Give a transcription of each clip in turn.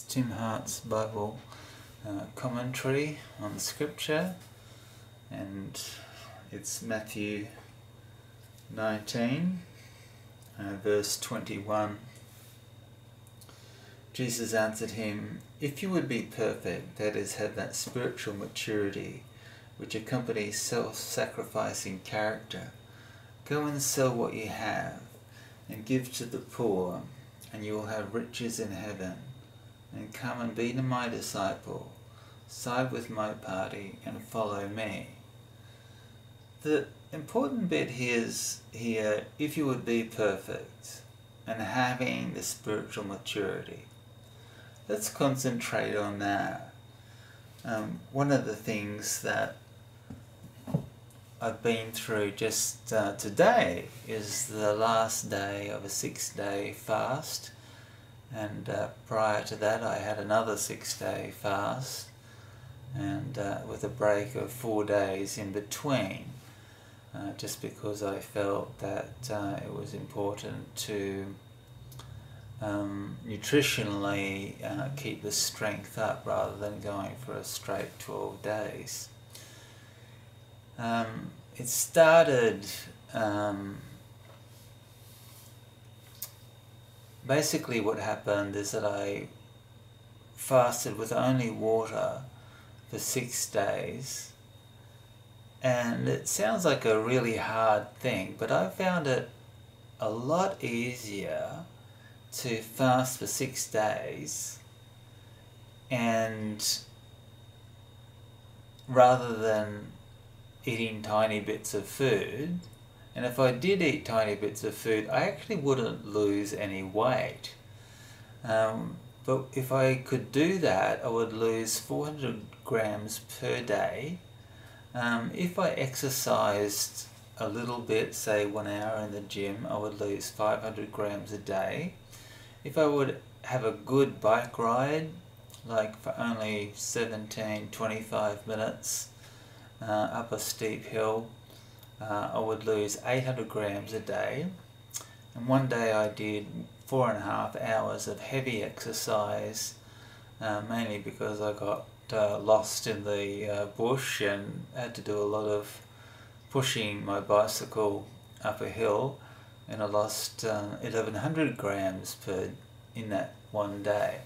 Tim Hart's Bible commentary on Scripture, and it's Matthew 19, verse 21. Jesus answered him, "If you would be perfect, that is, have that spiritual maturity which accompanies self-sacrificing character, go and sell what you have and give to the poor, and you will have riches in heaven. And come and be my disciple, side with my party, and follow me." The important bit here, if you would be perfect and having the spiritual maturity. Let's concentrate on that. One of the things that I've been through just today is the last day of a 6-day fast. And prior to that I had another 6-day fast, and with a break of 4 days in between, just because I felt that it was important to nutritionally keep the strength up rather than going for a straight 12 days. It started basically what happened is that I fasted with only water for 6 days, and it sounds like a really hard thing, but I found it a lot easier to fast for 6 days and rather than eating tiny bits of food. And if I did eat tiny bits of food, I actually wouldn't lose any weight. But if I could do that, I would lose 400 grams per day. If I exercised a little bit, say 1 hour in the gym, I would lose 500 grams a day. If I would have a good bike ride, like for only 25 minutes up a steep hill, I would lose 800 grams a day. And one day I did 4.5 hours of heavy exercise, mainly because I got lost in the bush and had to do a lot of pushing my bicycle up a hill, and I lost 1100 grams in that one day.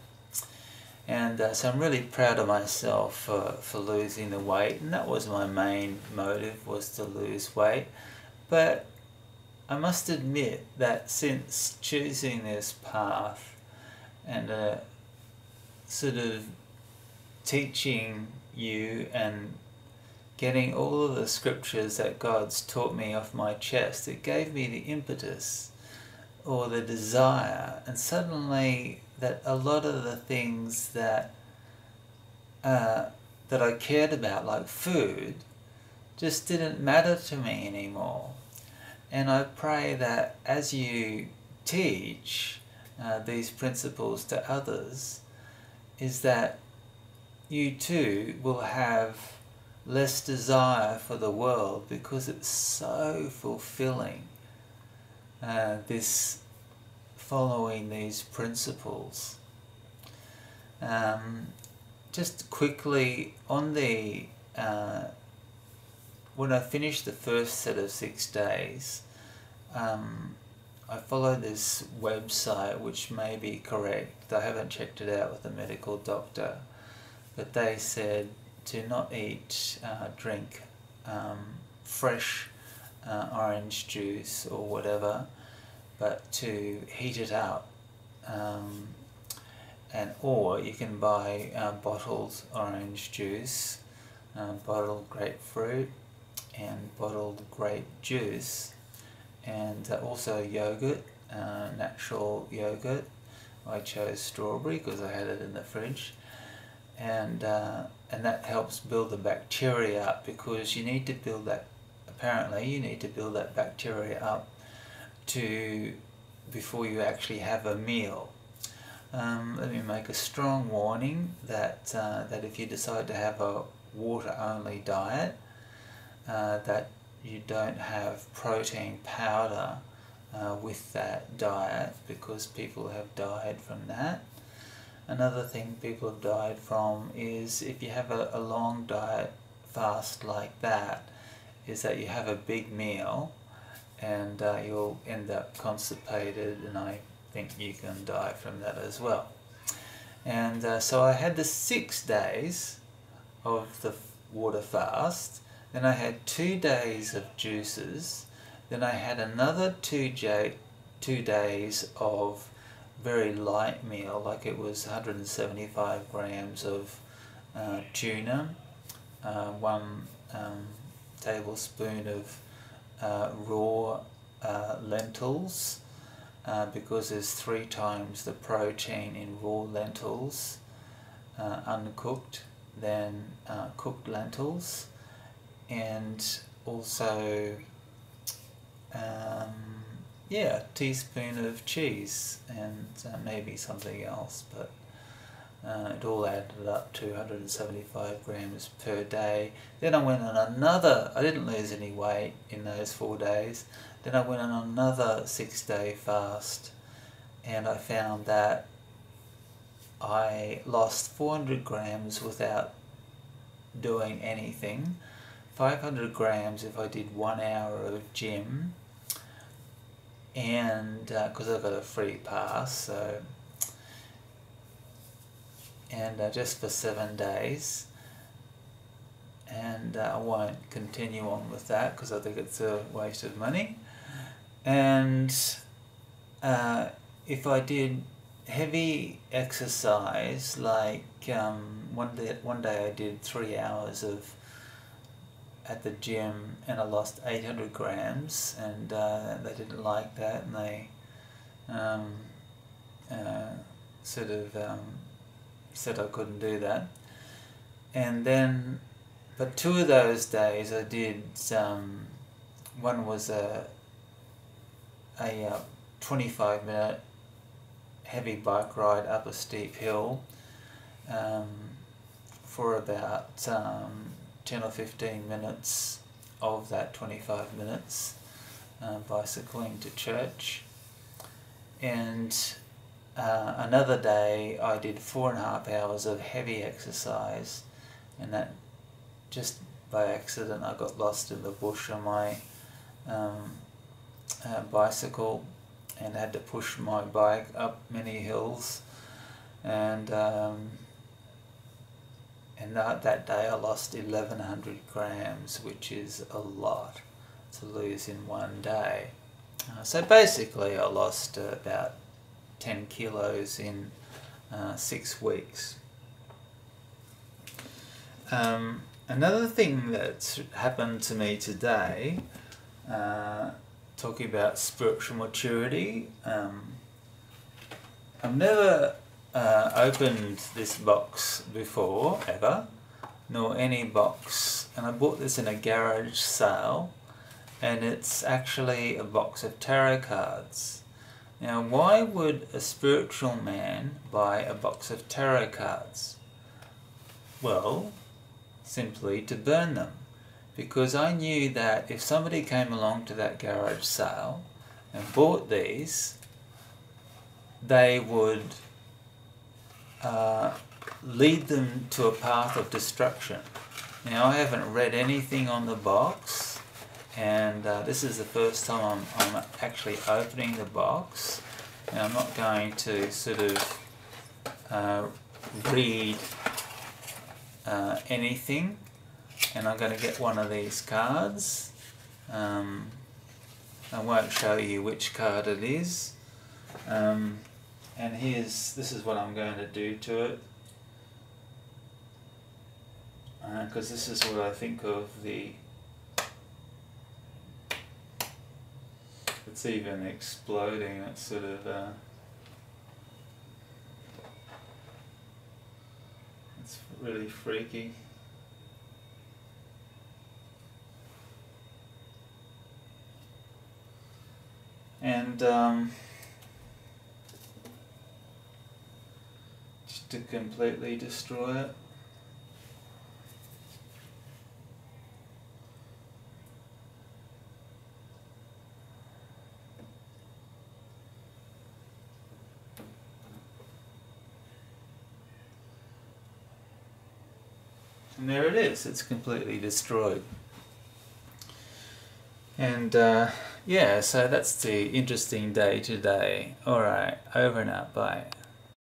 And so I'm really proud of myself for losing the weight, and that was my main motive, was to lose weight. But I must admit that since choosing this path and sort of teaching you and getting all of the scriptures that God's taught me off my chest, it gave me the impetus or the desire, and suddenly that a lot of the things that I cared about, like food, just didn't matter to me anymore. And I pray that as you teach these principles to others, is that you too will have less desire for the world, because it's so fulfilling, this following these principles. Just quickly on the when I finished the first set of 6 days, I followed this website, which may be correct. I haven't checked it out with a medical doctor, but they said to not drink fresh orange juice or whatever, but to heat it up, or you can buy bottled orange juice, bottled grapefruit, and bottled grape juice, and also yogurt, natural yogurt. I chose strawberry because I had it in the fridge, and that helps build the bacteria up, because you need to build that. Apparently, you need to build that bacteria up before you actually have a meal. Let me make a strong warning that if you decide to have a water-only diet, that you don't have protein powder with that diet, because people have died from that. another thing people have died from is if you have a long diet fast like that, is that you have a big meal and you'll end up constipated, and I think you can die from that as well. And so I had the 6 days of the water fast, then I had 2 days of juices, then I had another 2 days of very light meal, like it was 175 grams of tuna, 1 tablespoon of raw lentils, because there's 3 times the protein in raw lentils, uncooked, than cooked lentils, and also a teaspoon of cheese and maybe something else, but it all added up to 175 grams per day. Then I went on another, I didn't lose any weight in those 4 days, then I went on another 6-day fast, and I found that I lost 400 grams without doing anything, 500 grams if I did 1 hour of gym, and because I got a free pass, so, and just for 7 days, and I won't continue on with that because I think it's a waste of money. And if I did heavy exercise, like one day I did 3 hours of at the gym and I lost 800 grams, and they didn't like that, and they said I couldn't do that. And then, but 2 of those days I did, one was a 25-minute heavy bike ride up a steep hill for about 10 or 15 minutes of that 25 minutes, bicycling to church. And another day I did 4.5 hours of heavy exercise, and that just by accident I got lost in the bush on my bicycle and had to push my bike up many hills, and that day I lost 1100 grams, which is a lot to lose in 1 day. So basically I lost about 10 kilos in 6 weeks. Another thing that's happened to me today, talking about spiritual maturity, I've never opened this box before, ever, nor any box, and I bought this in a garage sale, and it's actually a box of tarot cards. Now, why would a spiritual man buy a box of tarot cards? Well, simply to burn them, because I knew that if somebody came along to that garage sale and bought these, they would lead them to a path of destruction. Now, I haven't read anything on the box, and this is the first time I'm actually opening the box, and I'm not going to sort of read anything, and I'm going to get one of these cards. I won't show you which card it is, and this is what I'm going to do to it, because this is what I think of the, it's even exploding, it's sort of it's really freaky. And just to completely destroy it. And there it is, it's completely destroyed. And yeah, so that's the interesting day today. Alright, over and out, bye.